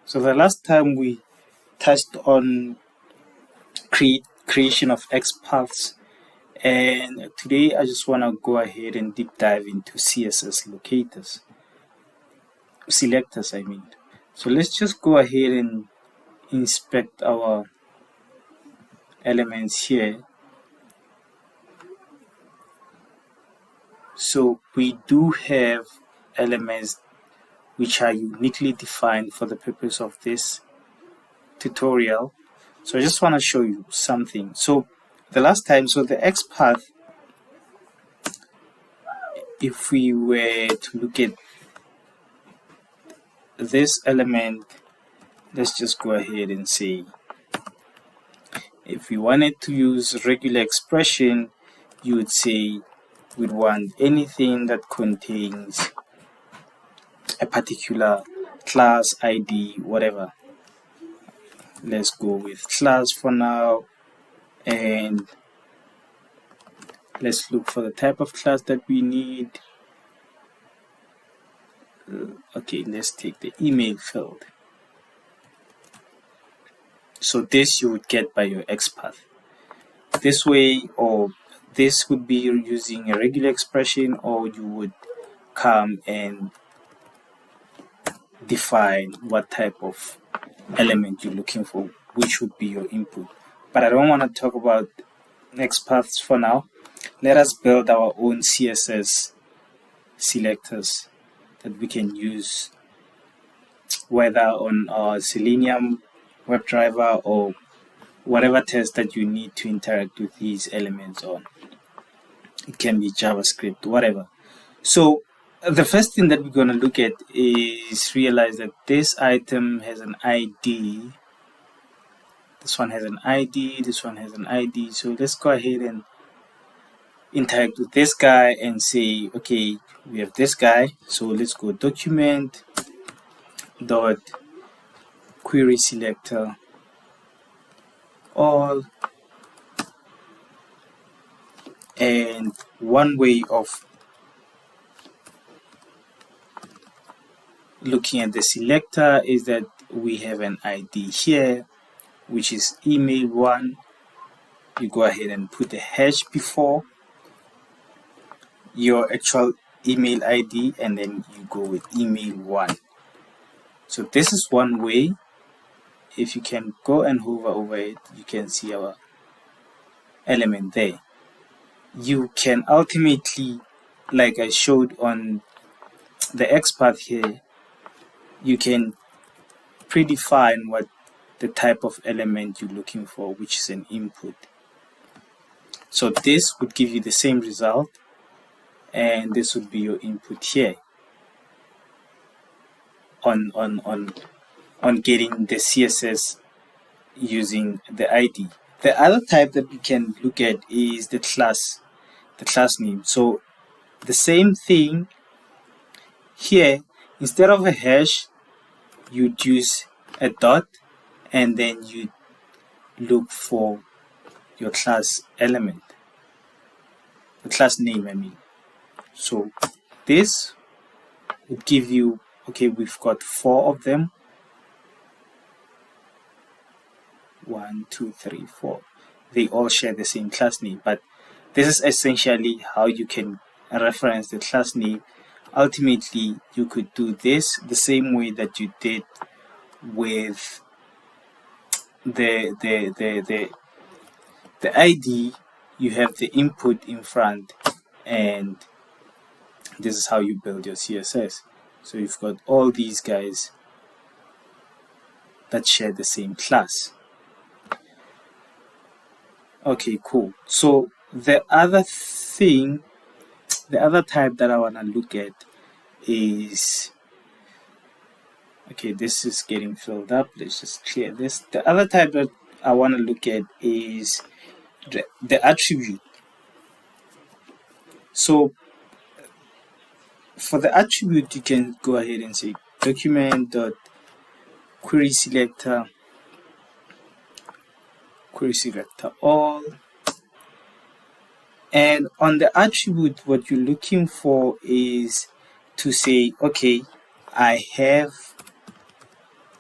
So the last time we touched on creation of XPaths, and today I just want to go ahead and deep dive into CSS selectors. So let's just go ahead and inspect our elements here. So we do have elements which are uniquely defined for the purpose of this tutorial. So I just want to show you something. So the last time, so the XPath, if we were to look at this element, let's just go ahead and say, if we wanted to use regular expression, you would say we'd want anything that contains a particular class, ID, whatever. Let's go with class for now, and let's look for the type of class that we need. Okay, let's take the email field. So this you would get by your XPath. This way, or this would be using a regular expression, or you would come and define what type of element you're looking for, which would be your input. But I don't want to talk about XPaths for now. Let us build our own CSS selectors that we can use, whether on our Selenium WebDriver or whatever test that you need to interact with these elements on. It can be JavaScript, whatever. So the first thing that we're going to look at is realize that this item has an ID. This one has an ID, this one has an ID. So let's go ahead and interact with this guy and say, okay, we have this guy. So let's go document dot query selector all. And one way of looking at the selector is that we have an ID here, which is email1. You go ahead and put a hash before your actual email ID, and then you go with email1. So this is one way. If you can go and hover over it, you can see our element there. You can ultimately, like I showed on the XPath here, you can predefine what the type of element you're looking for, which is an input. So this would give you the same result, and this would be your input here on getting the CSS using the ID. The other type that we can look at is the class name. So the same thing here, instead of a hash, you'd use a dot, and then you look for your class element, the class name, So this would give you, okay, we've got 4 of them. 1, 2, 3, 4. They all share the same class name, but this is essentially how you can reference the class name. Ultimately, you could do this the same way that you did with the ID. You have the input in front, and this is how you build your CSS. So you've got all these guys that share the same class. Okay, cool. So the other type that I want to look at is, okay, this is getting filled up. Let's just clear this. The other type that I want to look at is the attribute. So for the attribute, you can go ahead and say document dot query selector all. And on the attribute, what you're looking for is to say, okay, I have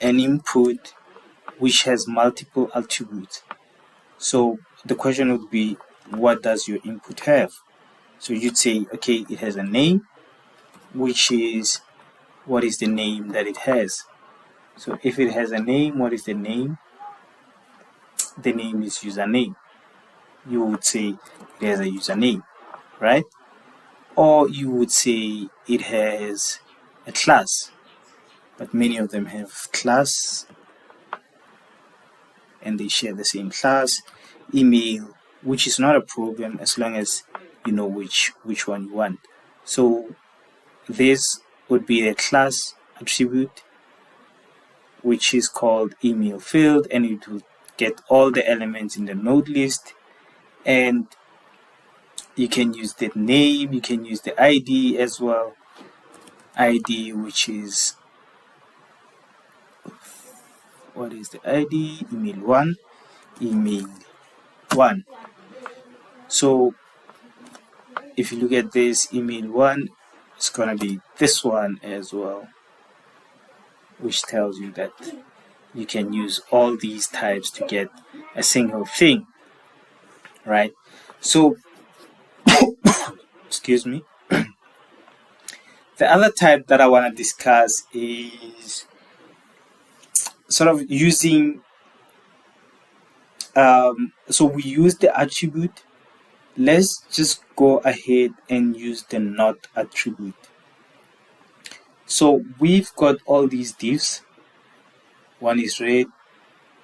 an input which has multiple attributes. So the question would be, what does your input have? So you'd say, okay, it has a name, which is, what is the name that it has? So if it has a name, what is the name? The name is username. You would say it has a username, right? Or you would say it has a class, but many of them have class and they share the same class. Email, which is not a problem as long as you know which one you want. So this would be a class attribute which is called email field, and it will get all the elements in the node list, and you can use the name, you can use the ID as well. ID, which is, what is the ID? Email 1. So if you look at this, email 1, it's gonna be this one as well, which tells you that you can use all these types to get a single thing, right? So excuse me. The other type that I want to discuss is sort of using, so we use the attribute. Let's just go ahead and use the not attribute. So we've got all these divs. One is red,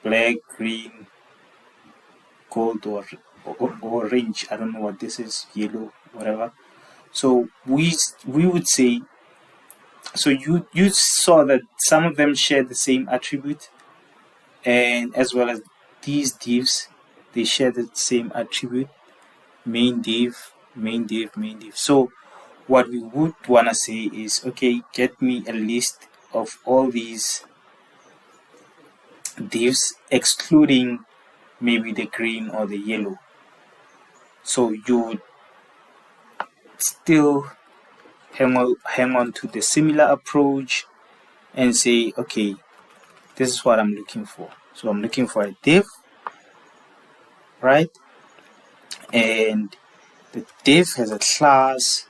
black, green, gold, or orange. I don't know what this is, yellow, whatever. So we would say, so you saw that some of them share the same attribute, and as well as these divs, they share the same attribute, main div, main div, main div. So what we would want to say is, okay, get me a list of all these divs excluding maybe the green or the yellow. So you would still hang on to the similar approach and say, okay, this is what I'm looking for. So I'm looking for a div, right? And the div has a class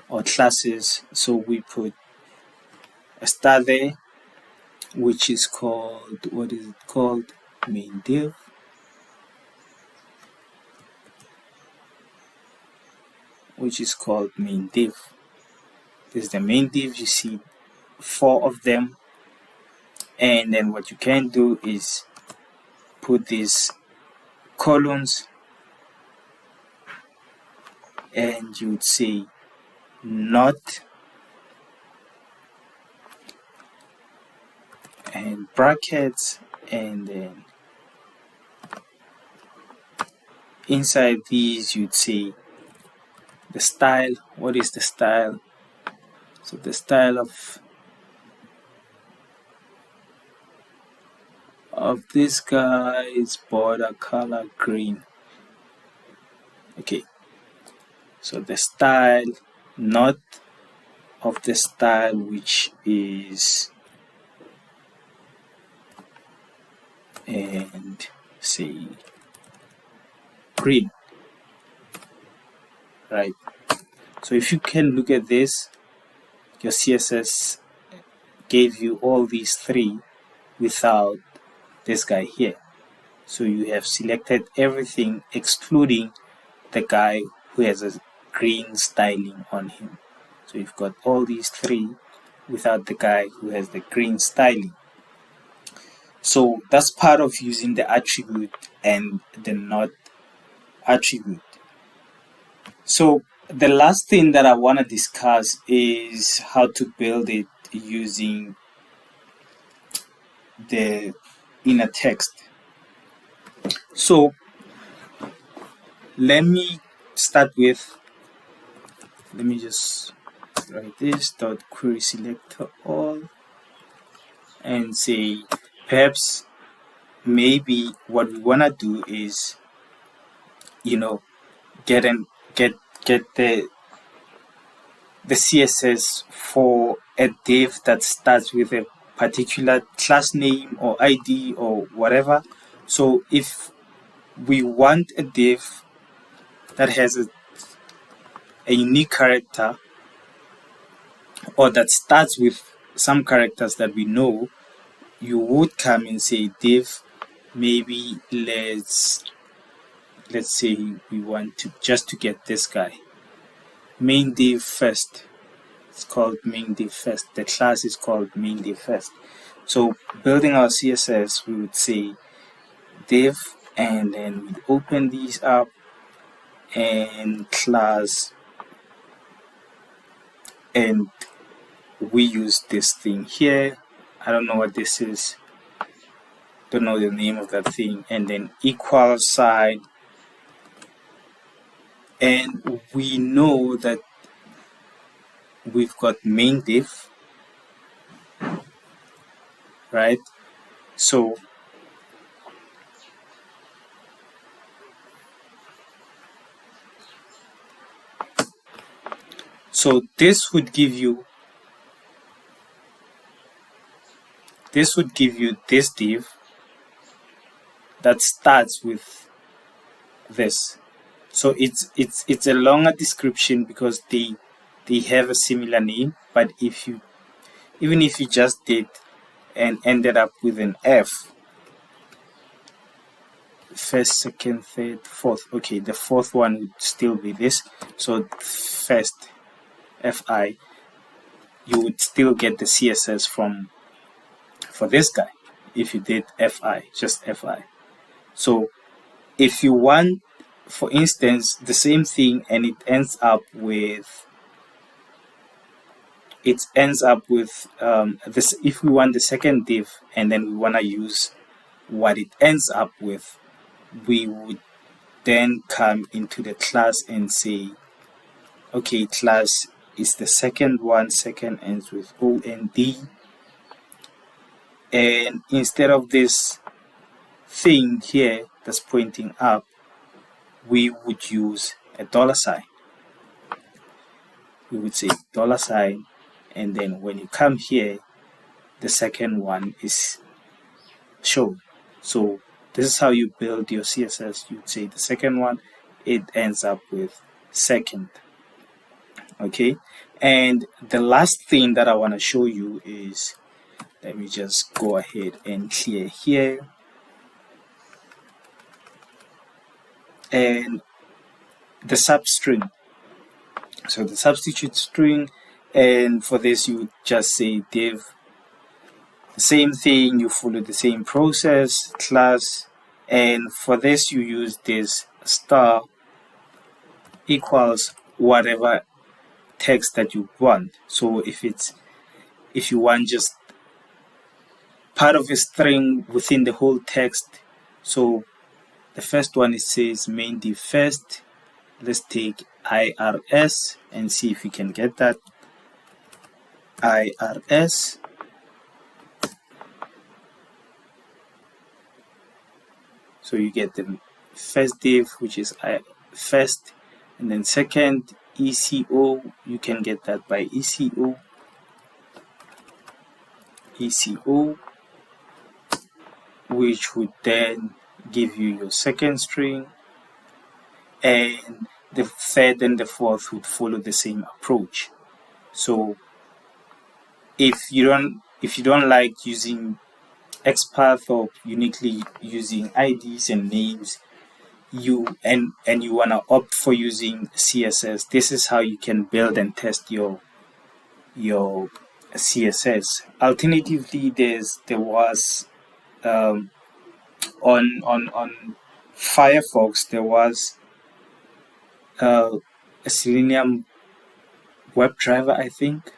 or classes. So we put a star there, which is called, what is it called? Main div. Which is called main div. This is the main div. You see 4 of them, and then what you can do is put these columns, and you would say not, and brackets, and then inside these you'd say the style. What is the style? So the style of this guy is border color green. Okay, so the style, not of the style, which is, and say green, right? So if you can look at this, your CSS gave you all these 3 without this guy here. So you have selected everything excluding the guy who has a green styling on him. So you've got all these 3 without the guy who has the green styling. So that's part of using the attribute and the not attribute. So the last thing that I want to discuss is how to build it using the inner text. So let me start with, let me just write this dot query selector all and say, perhaps maybe what we want to do is, you know, get the CSS for a div that starts with a particular class name or ID or whatever. So if we want a div that has a unique character, or that starts with some characters that we know, you would come and say div, maybe let's say we want to just to get this guy, main div first. It's called main div first. The class is called main div first. So building our CSS, we would say div, and then we'd open these up, and class, and we use this thing here. I don't know what this is, don't know the name of that thing, and then equal sign, and we know that we've got main div, right? So this would give you this div that starts with this. So it's a longer description because they have a similar name, but even if you just did and ended up with an F, first, second, third, fourth, okay, the fourth one would still be this. So first, FI, you would still get the CSS for this guy if you did FI, just FI. So if you want, for instance, the same thing, and it ends up with this, if we want the second div and then we want to use what it ends up with, we would then come into the class and say, okay, class is the second one, second ends with OND, and instead of this thing here that's pointing up, we would use a $sign. We would say $, and then when you come here, the second one is shown. So this is how you build your CSS. You'd say the second one, it ends up with second. Okay, and the last thing that I want to show you is, let me just go ahead and clear here, and the substring. So the substitute string, and for this you would just say div, the same thing, you follow the same process, class, and for this you use this star equals whatever text that you want. So if you want just part of a string within the whole text, so the first one, it says main div first. Let's take IRS and see if we can get that. IRS, so you get the first div, which is first, and then second ECO, you can get that by ECO, which would then give you your second string, and the third and the fourth would follow the same approach. So if you don't like using XPath or uniquely using IDs and names, you want to opt for using CSS, this is how you can build and test your CSS. Alternatively, there was on Firefox, there was a Selenium WebDriver, I think,